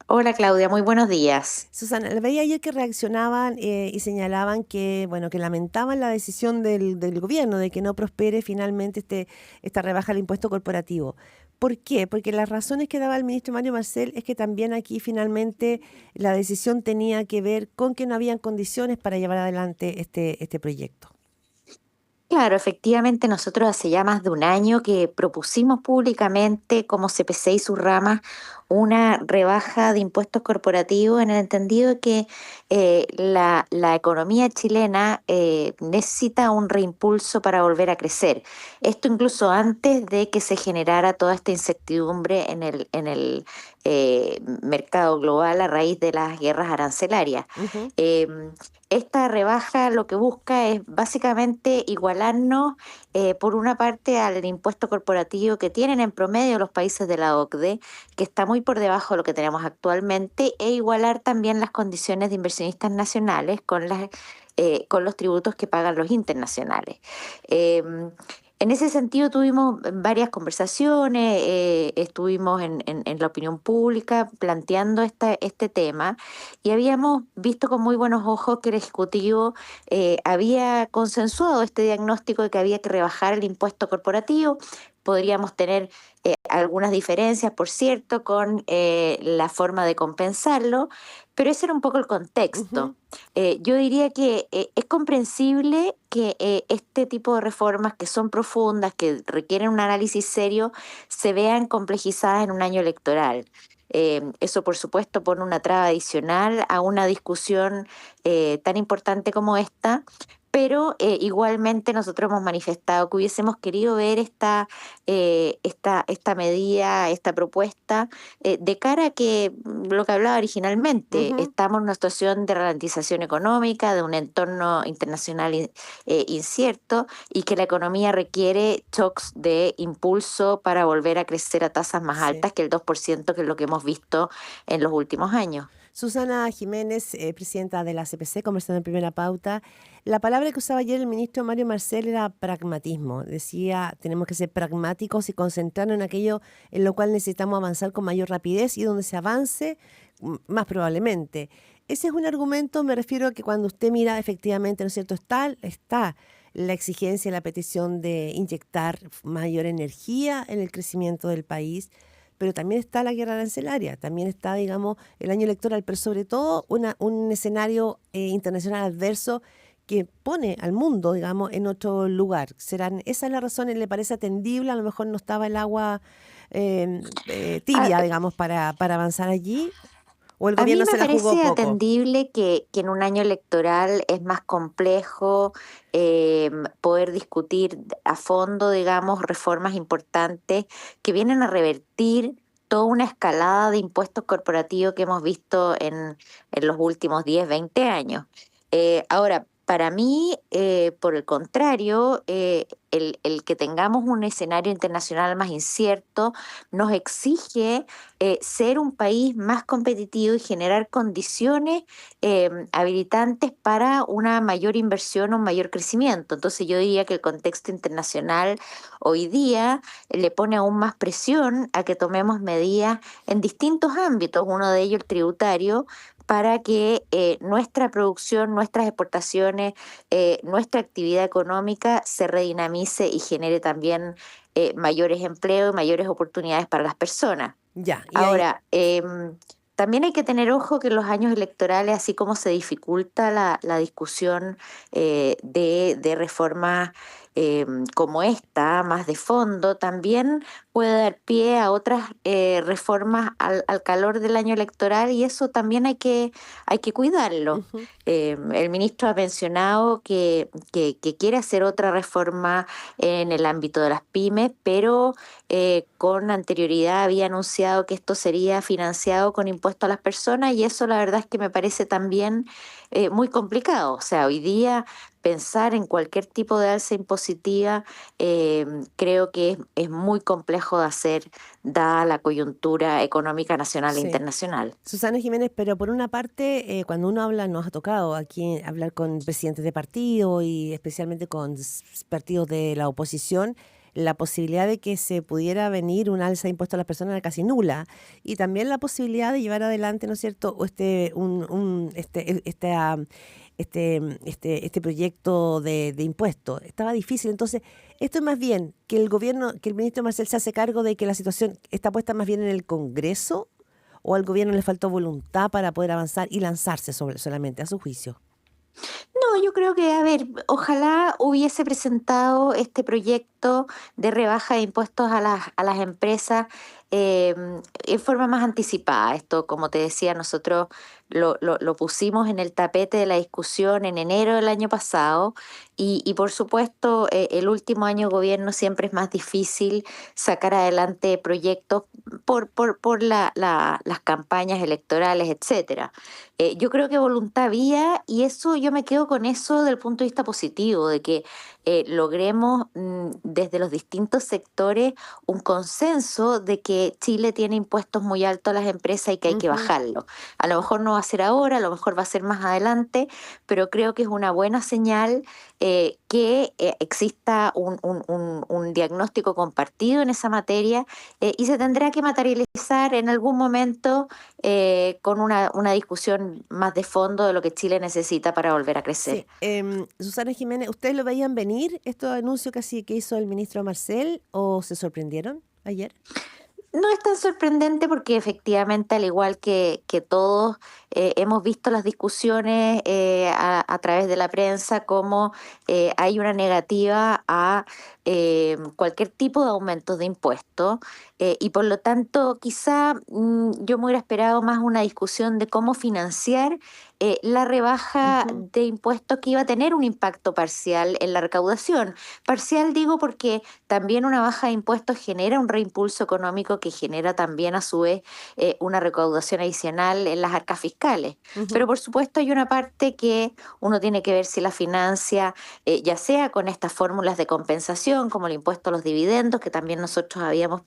Hola Claudia, muy buenos días. Susana, veía ayer que reaccionaban y señalaban que, bueno, que lamentaban la decisión del gobierno de que no prospere finalmente esta rebaja del impuesto corporativo. ¿Por qué? Porque las razones que daba el ministro Mario Marcel es que también aquí finalmente la decisión tenía que ver con que no habían condiciones para llevar adelante este proyecto. Claro, efectivamente nosotros hace ya más de un año que propusimos públicamente como CPC y sus ramas una rebaja de impuestos corporativos en el entendido de que la economía chilena necesita un reimpulso para volver a crecer. Esto incluso antes de que se generara toda esta incertidumbre en el mercado global a raíz de las guerras arancelarias. Ujú. Em, Esta rebaja lo que busca es básicamente igualarnos, por una parte, al impuesto corporativo que tienen en promedio los países de la OCDE, que está muy por debajo de lo que tenemos actualmente, e igualar también las condiciones de inversionistas nacionales con los tributos que pagan los internacionales. Em, en ese sentido tuvimos varias conversaciones, estuvimos en la opinión pública planteando este tema y habíamos visto con muy buenos ojos que el Ejecutivo había consensuado este diagnóstico de que había que rebajar el impuesto corporativo. Podríamos tener algunas diferencias, por cierto, con la forma de compensarlo, pero ese era un poco el Ujú. contexto. Yo diría que es comprensible que este tipo de reformas que son profundas, que requieren un análisis serio, se vean complejizadas en un año electoral. Eso, por supuesto, pone una traba adicional a una discusión tan importante como esta, pero igualmente nosotros hemos manifestado que hubiésemos querido ver esta medida, esta propuesta, de cara a que lo que hablaba originalmente, Ujú. estamos en una situación de ralentización económica, de un entorno internacional incierto y que la economía requiere shocks de impulso para volver a crecer a tasas más Sí. altas que el 2%, que es lo que hemos visto en los últimos años. Susana Jiménez, presidenta de la CPC, conversando en primera pauta. La palabra que usaba ayer el ministro Mario Marcel era pragmatismo. Decía, tenemos que ser pragmáticos y concentrarnos en aquello en lo cual necesitamos avanzar con mayor rapidez y donde se avance más probablemente. Ese es un argumento, me refiero a que cuando usted mira efectivamente, ¿no es cierto? Está la exigencia, la petición de inyectar mayor energía en el crecimiento del país, pero también está la guerra arancelaria, también está, digamos, el año electoral, pero sobre todo un escenario internacional adverso que pone al mundo, digamos, en otro lugar. ¿Esa es la razón? ¿Le parece atendible? A lo mejor no estaba el agua Ah, tibia, digamos, para avanzar allí, o el A mí gobierno se me la jugó parece poco. atendible que en un año electoral es más complejo poder discutir a fondo, digamos, reformas importantes que vienen a revertir toda una escalada de impuestos corporativos que hemos visto en los últimos 10, 20 años. Ahora, para mí, por el contrario, el que tengamos un escenario internacional más incierto nos exige ser un país más competitivo y generar condiciones habilitantes para una mayor inversión o un mayor crecimiento. Entonces yo diría que el contexto internacional hoy día le pone aún más presión a que tomemos medidas en distintos ámbitos, uno de ellos el tributario, para que nuestra producción, nuestras exportaciones, nuestra actividad económica se redinamice y genere también mayores empleos y mayores oportunidades para las personas. Ya, y ahí, Ahora, también hay que tener ojo que en los años electorales, así como se dificulta la discusión de reformas como esta, más de fondo, también puede dar pie a otras reformas al calor del año electoral y eso también hay que cuidarlo. ujú. El ministro ha mencionado que quiere hacer otra reforma en el ámbito de las pymes, pero con anterioridad había anunciado que esto sería financiado con impuesto a las personas y eso la verdad es que me parece también muy complicado. O sea, hoy día pensar en cualquier tipo de alza impositiva creo que es muy complejo de hacer dada la coyuntura económica nacional e Sí. internacional. Susana Jiménez, pero por una parte, cuando uno habla, nos ha tocado aquí hablar con presidentes de partido y especialmente con partidos de la oposición, la posibilidad de que se pudiera venir un alza de impuestos a las personas era casi nula, y también la posibilidad de llevar adelante, ¿no es cierto?, o este proyecto de impuestos. Estaba difícil. Entonces, esto es más bien que el gobierno, que el ministro Marcel se hace cargo de que la situación está puesta más bien en el Congreso, o al gobierno le faltó voluntad para poder avanzar y lanzarse solamente a su juicio. No, yo creo que, a ver, ojalá hubiese presentado este proyecto de rebaja de impuestos a las empresas eh, en forma más anticipada. Esto, como te decía, nosotros lo pusimos en el tapete de la discusión en enero del año pasado y por supuesto, el último año de gobierno siempre es más difícil sacar adelante proyectos por las campañas electorales, etcétera. Yo creo que voluntad había y eso yo me quedo con eso del punto de vista positivo, de que logremos desde los distintos sectores un consenso de que Chile tiene impuestos muy altos a las empresas y que hay que Ujú. bajarlo. A lo mejor no va a ser ahora, a lo mejor va a ser más adelante, pero creo que es una buena señal que exista un diagnóstico compartido en esa materia y se tendrá que materializar en algún momento con una discusión más de fondo de lo que Chile necesita para volver a crecer. Sí, Susana Jiménez, ¿ustedes lo veían venir, estos anuncios que hizo el ministro Marcel, o se sorprendieron ayer? No es tan sorprendente porque efectivamente, al igual que todos, hemos visto las discusiones a través de la prensa, como hay una negativa a cualquier tipo de aumentos de impuestos y por lo tanto quizá yo me hubiera esperado más una discusión de cómo financiar la rebaja Ujú. de impuestos que iba a tener un impacto parcial en la recaudación. Parcial digo porque también una baja de impuestos genera un reimpulso económico que genera también a su vez una recaudación adicional en las arcas fiscales. Pero Ujú. por supuesto hay una parte que uno tiene que ver si la financia, ya sea con estas fórmulas de compensación, como el impuesto a los dividendos, que también nosotros habíamos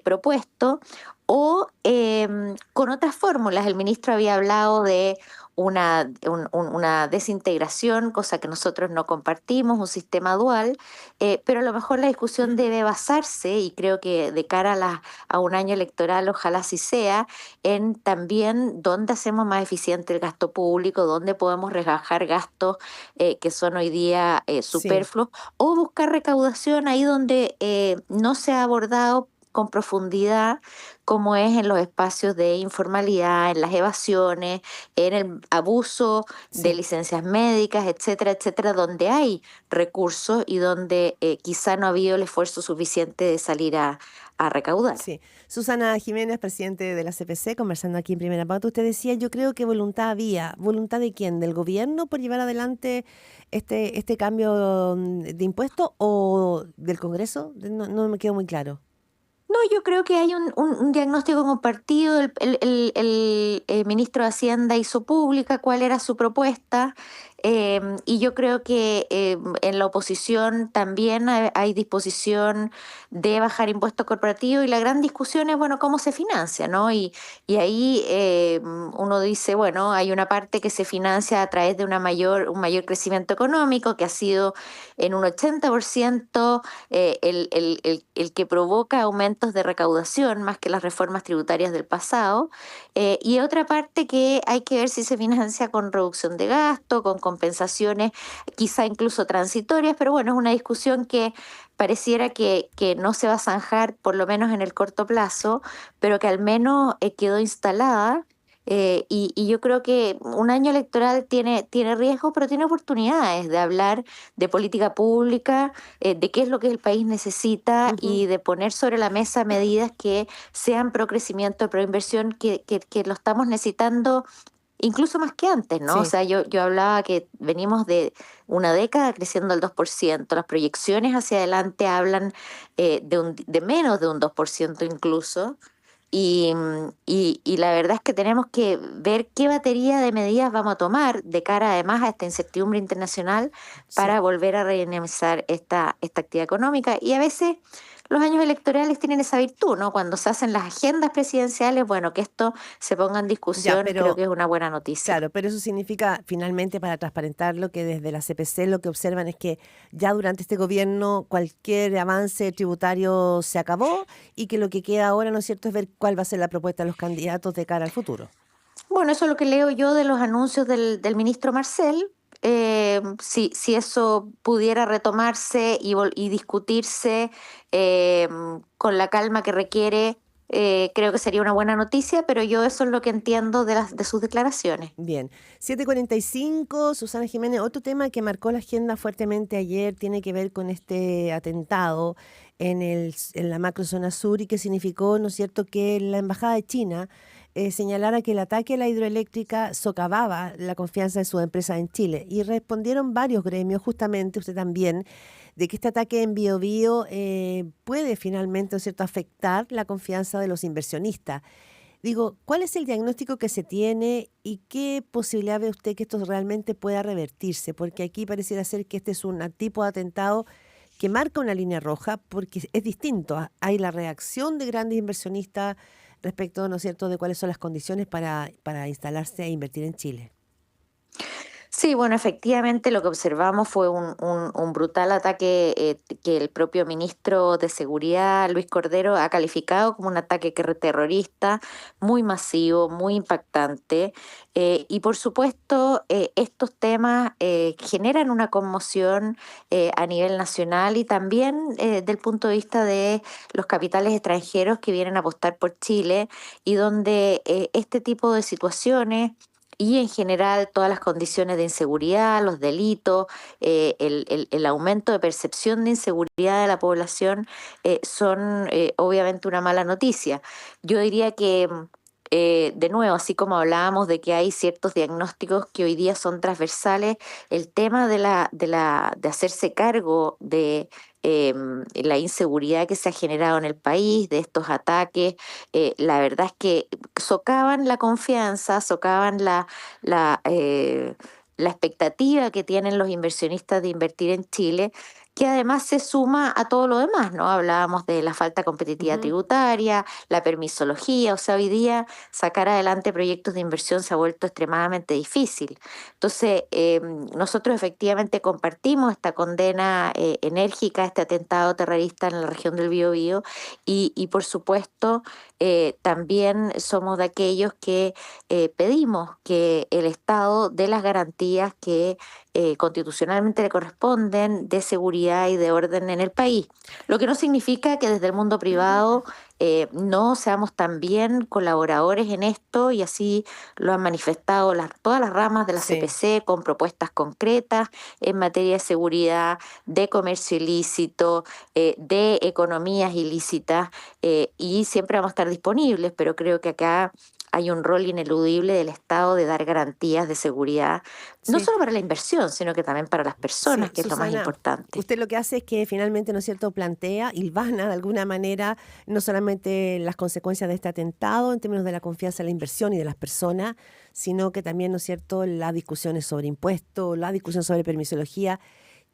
propuesto, o con otras fórmulas. El ministro había hablado de una desintegración, cosa que nosotros no compartimos, un sistema dual, pero a lo mejor la discusión debe basarse, y creo que de cara a un año electoral ojalá así sea, en también dónde hacemos más eficiente el gasto público, dónde podemos rebajar gastos que son hoy día Sí. superfluos, o buscar recaudación ahí donde no se ha abordado con profundidad, como es en los espacios de informalidad, en las evasiones, en el abuso de Sí. licencias médicas, etcétera, etcétera, donde hay recursos y donde quizá no ha habido el esfuerzo suficiente de salir a recaudar. Sí. Susana Jiménez, presidente de la CPC, conversando aquí en Primera Pauta, usted decía, yo creo que voluntad había. ¿Voluntad de quién? ¿Del gobierno por llevar adelante este cambio de impuesto, o del Congreso? No, no me quedó muy claro. No, yo creo que hay un diagnóstico compartido. El ministro de Hacienda hizo pública cuál era su propuesta y yo creo que en la oposición también hay disposición de bajar impuestos corporativos y la gran discusión es, bueno, cómo se financia, ¿no? Y ahí uno dice, bueno, hay una parte que se financia a través de un mayor crecimiento económico que ha sido en un 80% el que provoca aumentos de recaudación más que las reformas tributarias del pasado, y otra parte que hay que ver si se financia con reducción de gasto, con compensaciones, quizá incluso transitorias, pero bueno, es una discusión que pareciera que no se va a zanjar, por lo menos en el corto plazo, pero que al menos quedó instalada y yo creo que un año electoral tiene riesgos, pero tiene oportunidades de hablar de política pública, de qué es lo que el país necesita Ujú. y de poner sobre la mesa medidas que sean pro crecimiento, pro inversión, que lo estamos necesitando incluso más que antes, ¿no? O Sí. sea, yo hablaba que venimos de una década creciendo al 2%, las proyecciones hacia adelante hablan de menos de un 2% incluso. Y la verdad es que tenemos que ver qué batería de medidas vamos a tomar de cara además a esta incertidumbre internacional Sí. para volver a redinamizar esta actividad económica. Y a veces los años electorales tienen esa virtud, ¿no? Cuando se hacen las agendas presidenciales, bueno, que esto se ponga en Ya, discusión, creo pero que es una buena noticia. claro, pero eso significa finalmente, para transparentarlo, que desde la CPC lo que observan es que ya durante este gobierno cualquier avance tributario se acabó y que lo que queda ahora, ¿no es cierto?, es ver cuál va a ser la propuesta de los candidatos de cara al futuro. Bueno, eso es lo que leo yo de los anuncios del ministro Marcel. Si eso pudiera retomarse y discutirse con la calma que requiere, creo que sería una buena noticia, pero yo eso es lo que entiendo de sus declaraciones. Bien, 7:45, Susana Jiménez, otro tema que marcó la agenda fuertemente ayer tiene que ver con este atentado en la macrozona sur y que significó, ¿no es cierto?, que la Embajada de China señalara que el ataque a la hidroeléctrica socavaba la confianza de sus empresas en Chile. Y respondieron varios gremios, justamente usted también, de que este ataque en Biobío puede finalmente, ¿no es cierto?, afectar la confianza de los inversionistas. Digo, ¿cuál es el diagnóstico que se tiene y qué posibilidad ve usted que esto realmente pueda revertirse? Porque aquí pareciera ser que este es un tipo de atentado que marca una línea roja porque es distinto. Hay la reacción de grandes inversionistas respecto, ¿no es cierto?, de cuáles son las condiciones para instalarse e invertir en Chile. Sí, bueno, efectivamente lo que observamos fue un brutal ataque que el propio ministro de Seguridad, Luis Cordero, ha calificado como un ataque terrorista muy masivo, muy impactante. Y por supuesto, estos temas generan una conmoción a nivel nacional y también del punto de vista de los capitales extranjeros que vienen a apostar por Chile y donde este tipo de situaciones y en general todas las condiciones de inseguridad, los delitos, el aumento de percepción de inseguridad de la población son obviamente una mala noticia. Yo diría que, de nuevo, así como hablábamos de que hay ciertos diagnósticos que hoy día son transversales, el tema de hacerse cargo de la inseguridad que se ha generado en el país, de estos ataques, la verdad es que socavan la confianza, socavan la expectativa que tienen los inversionistas de invertir en Chile, que además se suma a todo lo demás, ¿no? Hablábamos de la falta competitiva Ujú. tributaria, la permisología, o sea, hoy día sacar adelante proyectos de inversión se ha vuelto extremadamente difícil. Entonces, nosotros efectivamente compartimos esta condena enérgica a este atentado terrorista en la región del Biobío y por supuesto, también somos de aquellos que pedimos que el Estado dé las garantías que constitucionalmente le corresponden de seguridad y de orden en el país. Lo que no significa que desde el mundo privado no seamos también colaboradores en esto y así lo han manifestado todas las ramas de la Sí. CPC con propuestas concretas en materia de seguridad, de comercio ilícito, de economías ilícitas y siempre vamos a estar disponibles, pero creo que acá hay un rol ineludible del Estado de dar garantías de seguridad, no Sí. solo para la inversión, sino que también para las Sí, personas, que es lo más Susana, importante. usted lo que hace es que finalmente, ¿no es cierto?, plantea, hilvana de alguna manera, no solamente las consecuencias de este atentado en términos de la confianza en la inversión y de las personas, sino que también, ¿no es cierto?, las discusiones sobre impuestos, la discusión sobre permisología.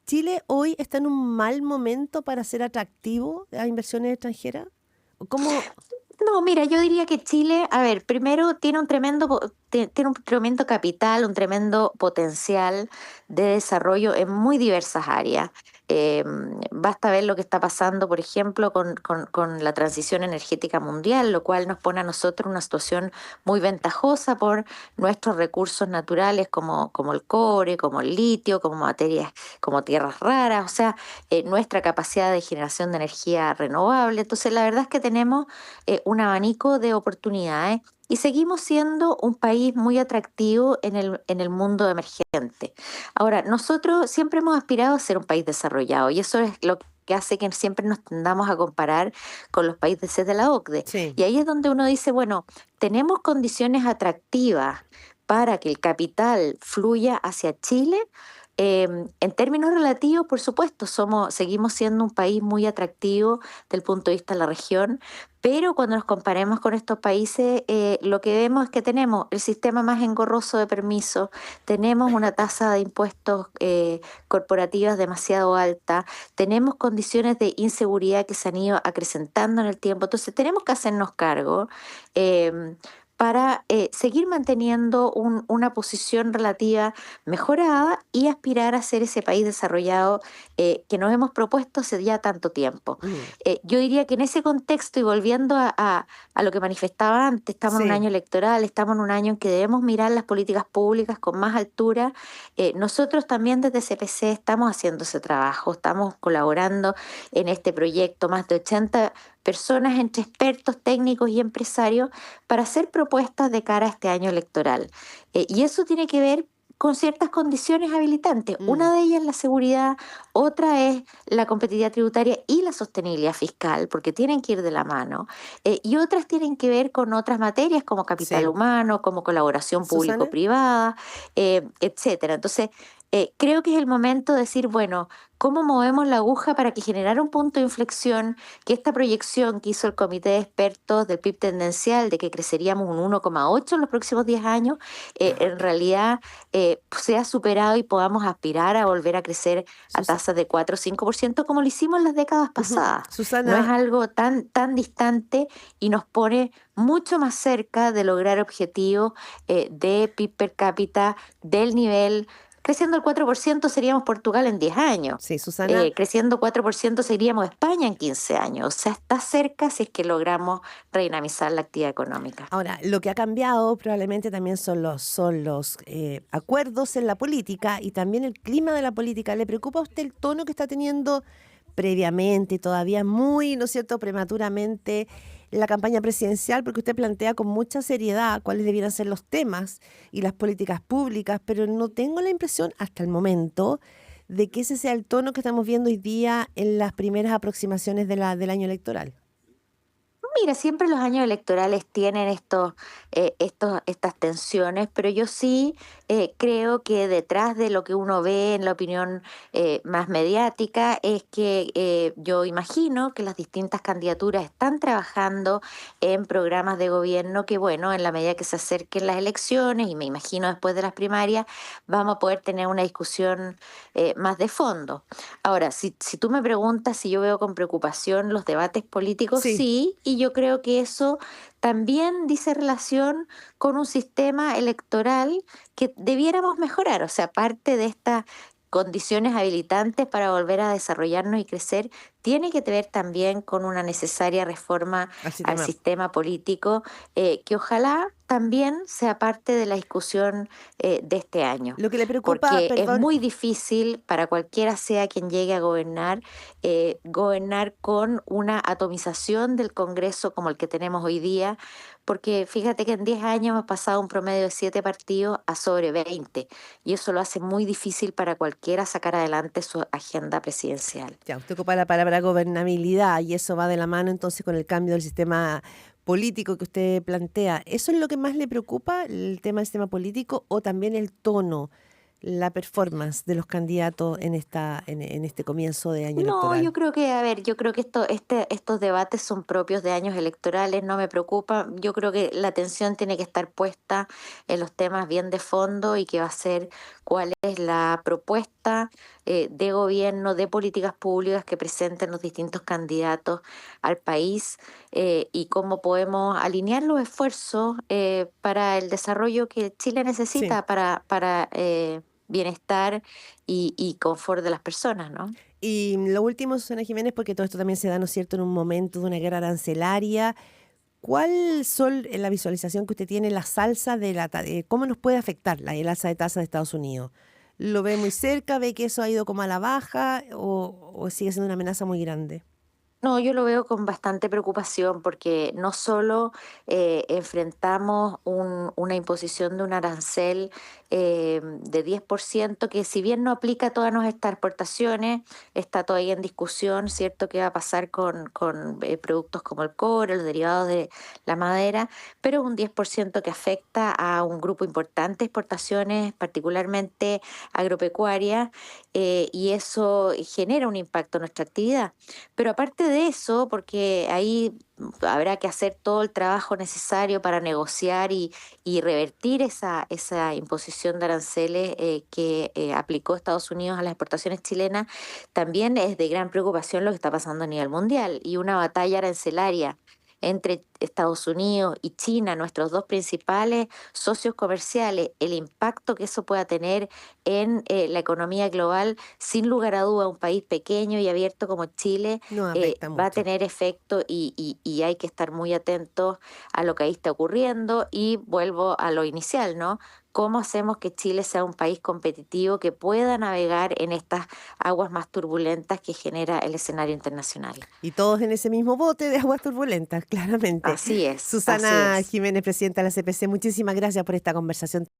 ¿Chile hoy está en un mal momento para ser atractivo a inversiones extranjeras? ¿Cómo? No, mira, yo diría que Chile, a ver, primero tiene tiene un tremendo capital, un tremendo potencial de desarrollo en muy diversas áreas. Basta ver lo que está pasando, por ejemplo, con la transición energética mundial, lo cual nos pone a nosotros en una situación muy ventajosa por nuestros recursos naturales como el cobre, como el litio, como materias, como tierras raras, o sea, nuestra capacidad de generación de energía renovable. Entonces, la verdad es que tenemos un abanico de oportunidades y seguimos siendo un país muy atractivo en el mundo emergente. Ahora, nosotros siempre hemos aspirado a ser un país desarrollado y eso es lo que hace que siempre nos tendamos a comparar con los países de la OCDE. Sí. Y ahí es donde uno dice, bueno, tenemos condiciones atractivas para que el capital fluya hacia Chile. En términos relativos, por supuesto, seguimos siendo un país muy atractivo desde el punto de vista de la región, Pero cuando nos comparemos con estos países, lo que vemos es que tenemos el sistema más engorroso de permisos, tenemos una tasa de impuestos corporativas demasiado alta, tenemos condiciones de inseguridad que se han ido acrecentando en el tiempo. Entonces tenemos que hacernos cargo em, para seguir manteniendo una posición relativa mejorada y aspirar a ser ese país desarrollado que nos hemos propuesto hace ya tanto tiempo. Mm, Yo diría que en ese contexto y volviendo a lo que manifestaba antes, estamos en un sí, año electoral, estamos en un año en que debemos mirar las políticas públicas con más altura. Nosotros también desde CPC estamos haciendo ese trabajo, estamos colaborando en este proyecto, más de 80 personas entre expertos, técnicos y empresarios para hacer propuestas de cara a este año electoral. Y eso tiene que ver con ciertas condiciones habilitantes. mm, Una de ellas es la seguridad, otra es la competitividad tributaria y la sostenibilidad fiscal, porque tienen que ir de la mano, y otras tienen que ver con otras materias como capital sí. humano, como colaboración ¿Susana? público-privada, etcétera. Entonces, creo que es el momento de decir, bueno, ¿cómo movemos la aguja para que generara un punto de inflexión, que esta proyección que hizo el comité de expertos del PIB tendencial de que creceríamos un 1,8 en los próximos 10 años, en realidad sea superado y podamos aspirar a volver a crecer a Susa- tasas de 4 o 5% como lo hicimos en las décadas Ujú. pasadas? No es Susana, algo tan distante y nos pone mucho más cerca de lograr objetivos de PIB per cápita del nivel. Creciendo el 4% seríamos Portugal en 10 años. sí, Susana. Creciendo 4% seríamos España en 15 años. O sea, está cerca si es que logramos redinamizar la actividad económica. Ahora, lo que ha cambiado probablemente también son los acuerdos en la política y también el clima de la política. ¿Le preocupa a usted el tono que está teniendo previamente y todavía muy, ¿no es cierto?, prematuramente la campaña presidencial? Porque usted plantea con mucha seriedad cuáles debieran ser los temas y las políticas públicas, pero no tengo la impresión hasta el momento de que ese sea el tono que estamos viendo hoy día en las primeras aproximaciones del año electoral. Mira, siempre los años electorales tienen estas tensiones, pero yo sí creo que detrás de lo que uno ve en la opinión más mediática es que yo imagino que las distintas candidaturas están trabajando en programas de gobierno que, bueno, en la medida que se acerquen las elecciones y me imagino después de las primarias, vamos a poder tener una discusión más de fondo. Ahora, si tú me preguntas si yo veo con preocupación los debates políticos, Sí. sí, y yo creo que eso también dice relación con un sistema electoral que debiéramos mejorar. O sea, parte de estas condiciones habilitantes para volver a desarrollarnos y crecer tiene que ver también con una necesaria reforma Así al tema. sistema político, que ojalá también sea parte de la discusión de este año, Lo que le preocupa, porque es perdón, muy difícil para cualquiera sea quien llegue a gobernar, gobernar con una atomización del Congreso como el que tenemos hoy día, porque fíjate que en 10 años hemos pasado un promedio de 7 partidos a sobre 20 y eso lo hace muy difícil para cualquiera sacar adelante su agenda presidencial. ya, usted ocupa la palabra gobernabilidad y eso va de la mano entonces con el cambio del sistema político que usted plantea. ¿Eso es lo que más le preocupa, el tema del sistema político, o también el tono, la performance de los candidatos en este comienzo de año No, yo electoral? creo que, a ver, yo creo que estos debates son propios de años electorales, no me preocupa. Yo creo que la atención tiene que estar puesta en los temas bien de fondo y que va a ser cuál es la propuesta de gobierno, de políticas públicas que presenten los distintos candidatos al país, y cómo podemos alinear los esfuerzos para el desarrollo que Chile Sí. necesita para bienestar y confort de las personas, ¿no? Y lo último, Susana Jiménez, porque todo esto también se da, ¿no es cierto?, en un momento de una guerra arancelaria. ¿Cuál son, en la visualización que usted tiene, la salsa cómo nos puede afectar el alza de tasa de Estados Unidos? ¿Lo ve muy cerca? ¿Ve que eso ha ido como a la baja o sigue siendo una amenaza muy grande? No, yo lo veo con bastante preocupación porque no solo enfrentamos una imposición de un arancel de 10% que si bien no aplica a todas nuestras exportaciones, está todavía en discusión, ¿cierto? ¿Qué va a pasar con productos como el cobre, los derivados de la madera? Pero un 10% que afecta a un grupo importante de exportaciones, particularmente agropecuarias, y eso genera un impacto en nuestra actividad. Pero aparte de de eso, porque ahí habrá que hacer todo el trabajo necesario para negociar y revertir esa imposición de aranceles que aplicó Estados Unidos a las exportaciones chilenas, también es de gran preocupación lo que está pasando a nivel mundial y una batalla arancelaria entre Estados Unidos y China, nuestros dos principales socios comerciales, el impacto que eso pueda tener en la economía global, sin lugar a duda, un país pequeño y abierto como Chile Nos afecta va a mucho. tener efecto y hay que estar muy atentos a lo que ahí está ocurriendo y vuelvo a lo inicial, ¿no? ¿Cómo hacemos que Chile sea un país competitivo que pueda navegar en estas aguas más turbulentas que genera el escenario internacional? Y todos en ese mismo bote de aguas turbulentas, claramente. Así es, así Susana es. Jiménez, presidenta de la CPC, muchísimas gracias por esta conversación.